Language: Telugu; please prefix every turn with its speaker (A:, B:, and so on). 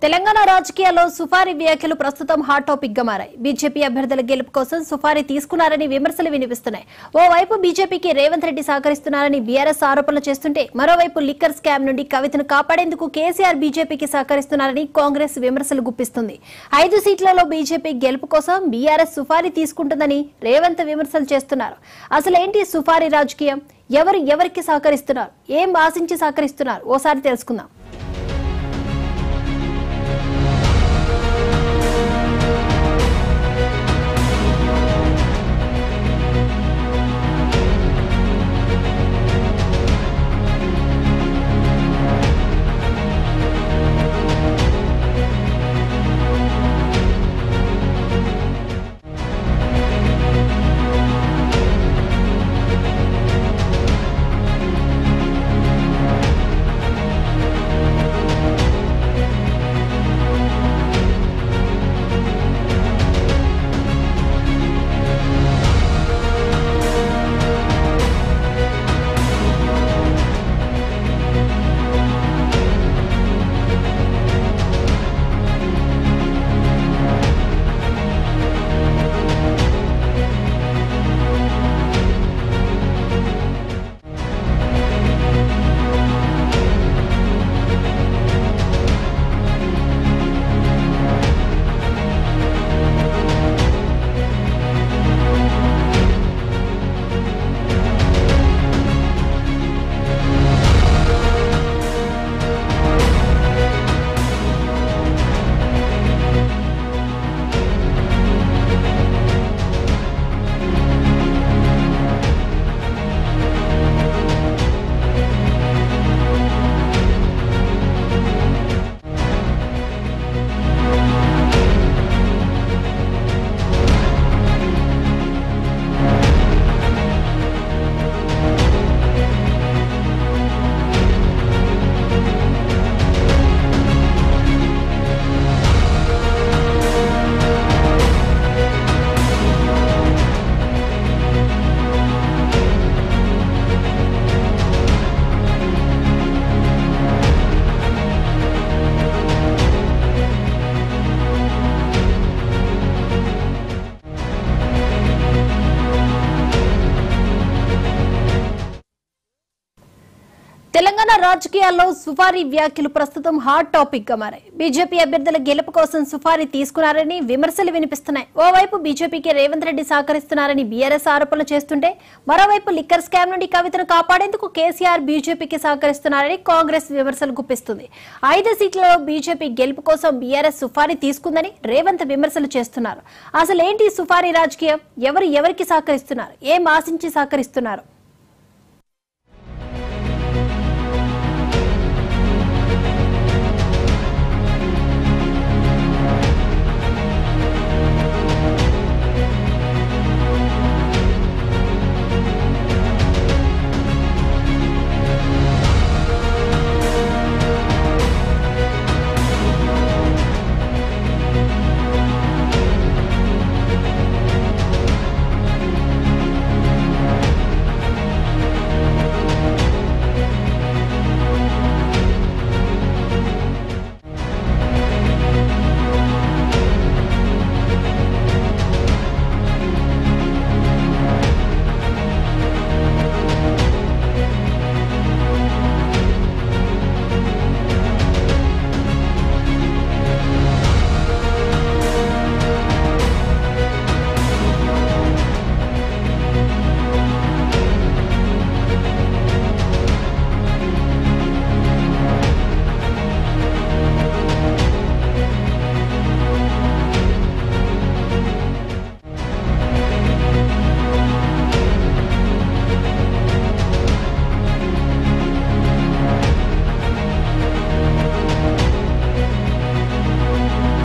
A: తెలంగాణ రాజకీయాల్లో సుఫారీ వ్యాఖ్యలు ప్రస్తుతం హాట్ టాపిక్ గా మారాయి. బీజేపీ అభ్యర్థుల గెలుపు కోసం సుఫారీ తీసుకున్నారని విమర్శలు వినిపిస్తున్నాయి. ఓవైపు బీజేపీకి రేవంత్ రెడ్డి సహకరిస్తున్నారని బీఆర్ఎస్ ఆరోపణలు చేస్తుంటే, మరోవైపు లిక్కర్ స్కామ్ నుండి కవితను కాపాడేందుకు కేసీఆర్ బీజేపీకి సహకరిస్తున్నారని కాంగ్రెస్ విమర్శలు గుప్పిస్తుంది. 5 సీట్లలో బీజేపీ గెలుపు కోసం బీఆర్ఎస్ సుఫారీ తీసుకుంటుందని రేవంత్ విమర్శలు చేస్తున్నారు. అసలేంటి సుఫారీ రాజకీయం? ఎవరు ఎవరికి సహకరిస్తున్నారు? ఏం ఆశించి సహకరిస్తున్నారు? ఓసారి తెలుసుకుందాం. తెలంగాణ రాజకీయాల్లో సుఫారీ వ్యాఖ్యలు ప్రస్తుతం హాట్ టాపిక్ గా మారాయి. బీజేపీ అభ్యర్థుల గెలుపు కోసం సుఫారీ తీసుకున్నారని విమర్శలు వినిపిస్తున్నాయి. ఓవైపు బీజేపీకి రేవంత్ రెడ్డి సహకరిస్తున్నారని బీఆర్ఎస్ ఆరోపణలు చేస్తుంటే, మరోవైపు లిక్కర్ స్కామ్ నుండి కవితను కాపాడేందుకు కేసీఆర్ బీజేపీకి సహకరిస్తున్నారని కాంగ్రెస్ విమర్శలు గుప్పిస్తుంది. 5 సీట్లలో బీజేపీ గెలుపు కోసం బీఆర్ఎస్ సుఫారీ తీసుకుందని రేవంత్ విమర్శలు చేస్తున్నారు. అసలేంటి సుఫారీ రాజకీయం? ఎవరు ఎవరికి సహకరిస్తున్నారు? ఏం ఆశించి సహకరిస్తున్నారు?